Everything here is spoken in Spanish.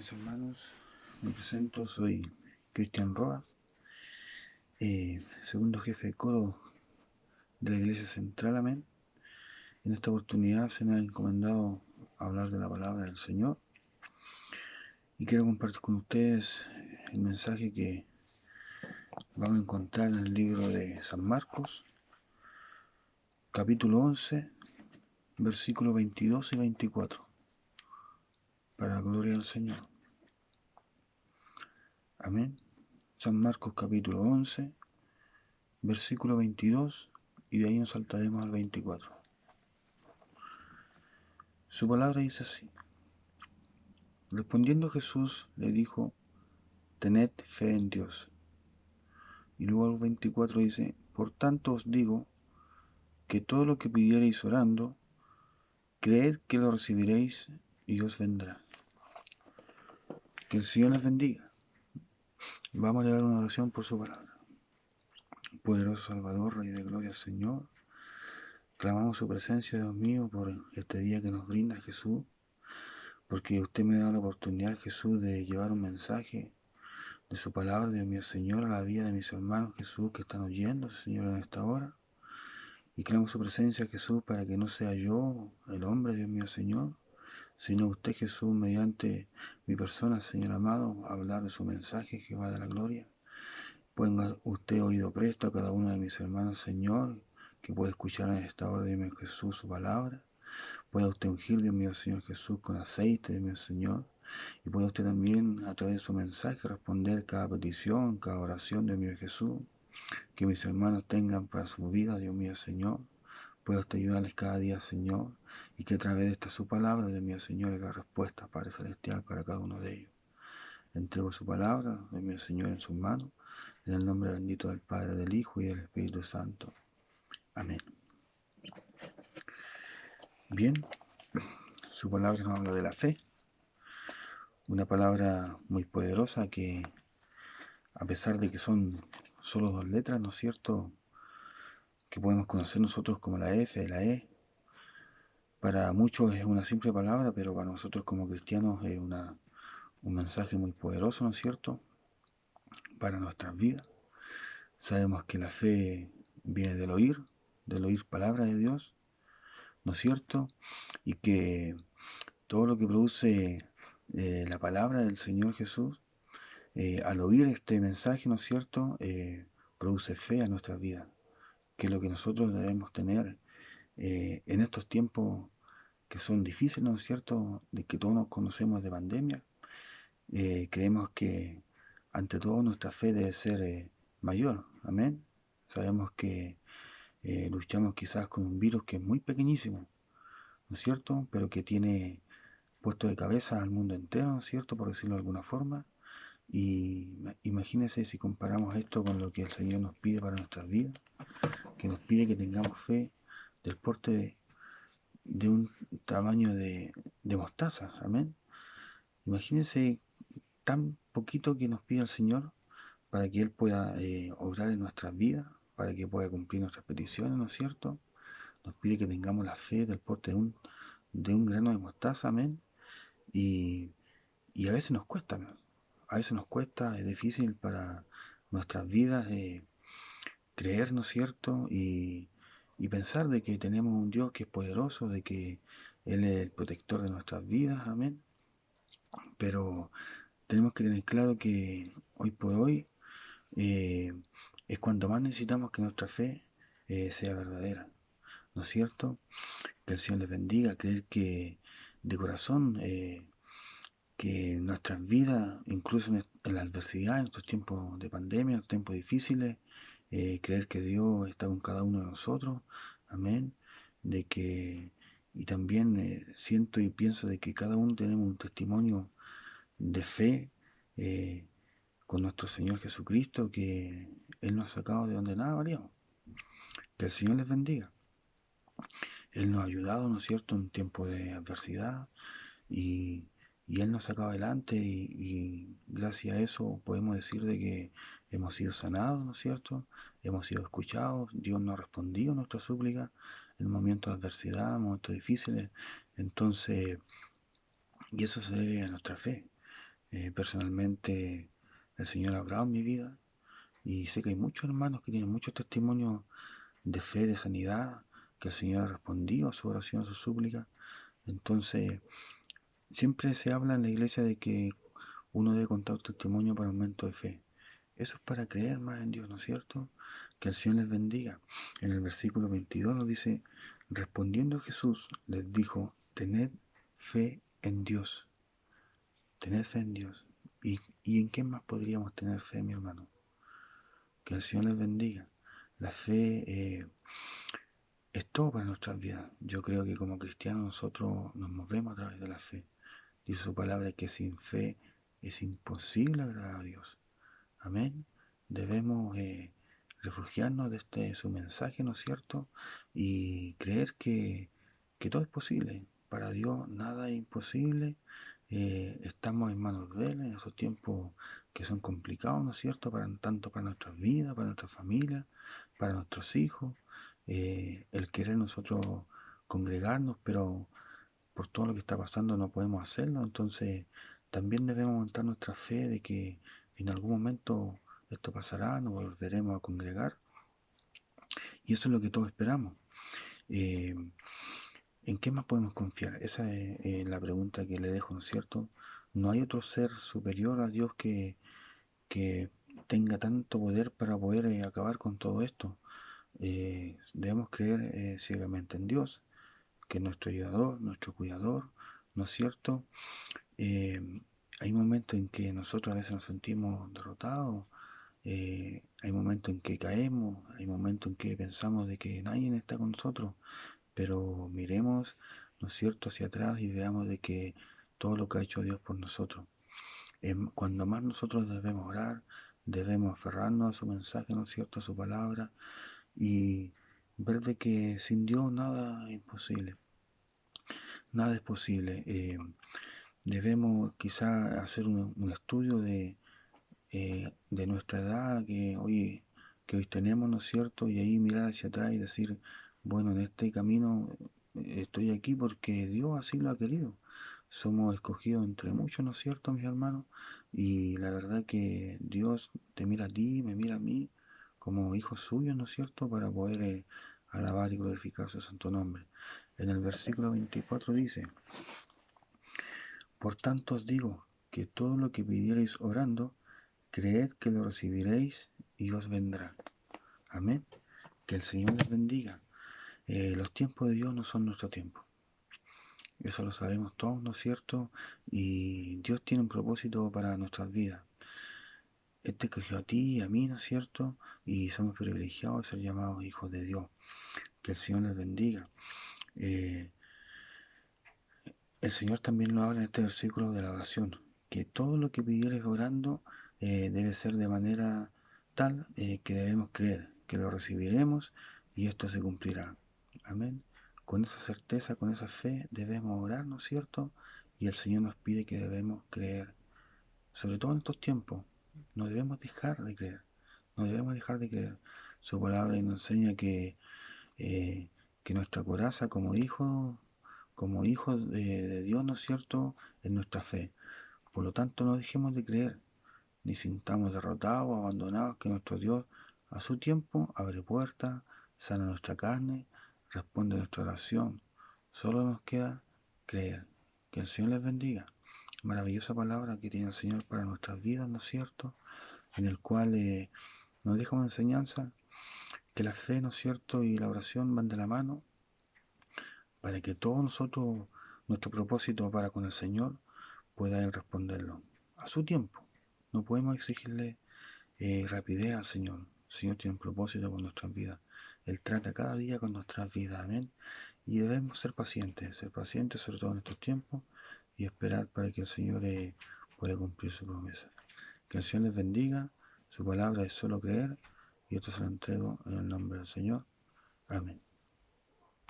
Mis hermanos, me presento, soy Cristian Roa, segundo jefe de coro de la Iglesia Central, amén. En esta oportunidad se me ha encomendado hablar de la palabra del Señor y quiero compartir con ustedes el mensaje que vamos a encontrar en el libro de San Marcos, capítulo 11, versículos 22 y 24, para la gloria del Señor. Amén. San Marcos capítulo 11, versículo 22, y de ahí nos saltaremos al 24. Su palabra dice así: respondiendo Jesús le dijo, tened fe en Dios. Y luego el 24 dice, por tanto os digo que todo lo que pidiereis orando, creed que lo recibiréis y os vendrá. Que el Señor les bendiga. Vamos a elevar una oración por su palabra. Poderoso Salvador, Rey de gloria, Señor, clamamos su presencia, Dios mío, por este día que nos brinda Jesús, porque usted me da la oportunidad, Jesús, de llevar un mensaje de su palabra, Dios mío, Señor, a la vida de mis hermanos, Jesús, que están oyendo, Señor, en esta hora. Y clamo su presencia, Jesús, para que no sea yo el hombre, Dios mío, Señor, sino usted, Jesús, mediante mi persona, Señor amado, hablar de su mensaje, Jehová de la gloria. Ponga usted oído presto a cada uno de mis hermanos, Señor, que pueda escuchar en esta hora, Dios mío, Jesús, su palabra. Pueda usted ungir, Dios mío, Señor Jesús, con aceite, Dios mío, Señor. Y pueda usted también, a través de su mensaje, responder cada petición, cada oración, Dios mío, Jesús, que mis hermanos tengan para su vida, Dios mío, Señor. Pueda usted ayudarles cada día, Señor, y que a través de esta su palabra, Dios mío, Señor, haga respuesta, Padre Celestial, para cada uno de ellos. Entrego su palabra, Dios mío, Señor, en sus manos, en el nombre bendito del Padre, del Hijo y del Espíritu Santo. Amén. Bien, su palabra nos habla de la fe, una palabra muy poderosa que, a pesar de que son solo dos letras, ¿no es cierto?, que podemos conocer nosotros como la F, la E. Para muchos es una simple palabra, pero para nosotros como cristianos es un mensaje muy poderoso, ¿no es cierto?, para nuestras vidas. Sabemos que la fe viene del oír palabra de Dios, ¿no es cierto?, y que todo lo que produce la palabra del Señor Jesús, al oír este mensaje, ¿no es cierto?, produce fe a nuestras vidas, que es lo que nosotros debemos tener en estos tiempos que son difíciles, ¿no es cierto?, de que todos nos conocemos de pandemia. Creemos que ante todo nuestra fe debe ser mayor, amén. Sabemos que luchamos quizás con un virus que es muy pequeñísimo, ¿no es cierto?, pero que tiene puesto de cabeza al mundo entero, ¿no es cierto?, por decirlo de alguna forma. Y imagínense si comparamos esto con lo que el Señor nos pide para nuestras vidas, que nos pide que tengamos fe del porte de un tamaño de mostaza, amén. Imagínense tan poquito que nos pide el Señor para que Él pueda obrar en nuestras vidas, para que pueda cumplir nuestras peticiones, ¿no es cierto? Nos pide que tengamos la fe del porte de un grano de mostaza, amén. Y a veces nos cuesta, amén. A veces nos cuesta, es difícil para nuestras vidas creer, ¿no es cierto?, y pensar de que tenemos un Dios que es poderoso, de que Él es el protector de nuestras vidas, amén. Pero tenemos que tener claro que hoy por hoy es cuando más necesitamos que nuestra fe sea verdadera, ¿no es cierto? Que el Señor les bendiga, creer que de corazón que nuestras vidas, incluso en la adversidad, en estos tiempos de pandemia, en estos tiempos difíciles, creer que Dios está con cada uno de nosotros, amén, de que, y también siento y pienso de que cada uno tenemos un testimonio de fe con nuestro Señor Jesucristo, que Él nos ha sacado de donde nada valíamos. Que el Señor les bendiga. Él nos ha ayudado, ¿no es cierto?, en tiempo de adversidad, y Él nos ha sacado adelante, y gracias a eso podemos decir de que hemos sido sanados, ¿no es cierto?, hemos sido escuchados, Dios nos ha respondido a nuestra súplica en momentos de adversidad, en momentos difíciles. Entonces, y eso se debe a nuestra fe. Personalmente, el Señor ha obrado en mi vida y sé que hay muchos hermanos que tienen muchos testimonios de fe, de sanidad, que el Señor ha respondido a su oración, a su súplica. Entonces, siempre se habla en la iglesia de que uno debe contar un testimonio para aumento de fe. Eso es para creer más en Dios, ¿no es cierto? Que el Señor les bendiga. En el versículo 22 nos dice, respondiendo Jesús les dijo, tened fe en Dios. Tened fe en Dios. ¿Y en qué más podríamos tener fe, mi hermano? Que el Señor les bendiga. La fe es todo para nuestras vidas. Yo creo que como cristianos nosotros nos movemos a través de la fe. Dice su palabra que sin fe es imposible agradar a Dios. Amén. Debemos refugiarnos de su mensaje, ¿no es cierto? Y creer que todo es posible. Para Dios nada es imposible. Estamos en manos de Él en esos tiempos que son complicados, ¿no es cierto? Tanto para nuestras vidas, para nuestra familia, para nuestros hijos. El querer nosotros congregarnos, pero por todo lo que está pasando no podemos hacerlo. Entonces también debemos aumentar nuestra fe de que en algún momento esto pasará, nos volveremos a congregar. Y eso es lo que todos esperamos. Eh, ¿En qué más podemos confiar? Esa es la pregunta que le dejo, ¿no es cierto? No hay otro ser superior a Dios que tenga tanto poder para poder acabar con todo esto. Debemos creer ciegamente en Dios, que es nuestro ayudador, nuestro cuidador, ¿no es cierto? Eh, Hay momentos en que nosotros a veces nos sentimos derrotados, hay momentos en que caemos, hay momentos en que pensamos de que nadie está con nosotros, pero miremos, ¿no es cierto?, hacia atrás y veamos de que todo lo que ha hecho Dios por nosotros. Cuando más nosotros debemos orar, debemos aferrarnos a su mensaje, ¿no es cierto?, a su palabra, y ver de que sin Dios nada es imposible. Nada es posible. Debemos quizá hacer un estudio de nuestra edad que hoy tenemos, ¿no es cierto? Y ahí mirar hacia atrás y decir, bueno, en este camino estoy aquí porque Dios así lo ha querido. Somos escogidos entre muchos, ¿no es cierto, mis hermanos? Y la verdad que Dios te mira a ti, me mira a mí, como hijos suyos, ¿no es cierto? Para poder alabar y glorificar su santo nombre. En el versículo 24 dice, por tanto os digo que todo lo que pidierais orando, creed que lo recibiréis y os vendrá. Amén. Que el Señor les bendiga. Los tiempos de Dios no son nuestro tiempo. Eso lo sabemos todos, ¿no es cierto? Y Dios tiene un propósito para nuestras vidas. Él te escogió a ti y a mí, ¿no es cierto? Y somos privilegiados de ser llamados hijos de Dios. Que el Señor les bendiga. Eh, el Señor también lo habla en este versículo de la oración. Que todo lo que pidieres orando debe ser de manera tal que debemos creer, que lo recibiremos y esto se cumplirá. Amén. Con esa certeza, con esa fe debemos orar, ¿no es cierto? Y el Señor nos pide que debemos creer. Sobre todo en estos tiempos, no debemos dejar de creer. No debemos dejar de creer. Su palabra nos enseña eh, que nuestra coraza como hijos de Dios, ¿no es cierto?, es nuestra fe. Por lo tanto, no dejemos de creer, ni sintamos derrotados o abandonados, que nuestro Dios a su tiempo abre puertas, sana nuestra carne, responde a nuestra oración. Solo nos queda creer. Que el Señor les bendiga. Maravillosa palabra que tiene el Señor para nuestras vidas, ¿no es cierto? En el cual nos deja una enseñanza que la fe, ¿no es cierto?, y la oración van de la mano para que todos nosotros, nuestro propósito para con el Señor, pueda Él responderlo a su tiempo. No podemos exigirle rapidez al Señor. El Señor tiene un propósito con nuestras vidas. Él trata cada día con nuestras vidas. Amén. Y debemos ser pacientes sobre todo en estos tiempos y esperar para que el Señor pueda cumplir su promesa. Que el Señor les bendiga. Su palabra es solo creer y esto se lo entrego en el nombre del Señor. Amén.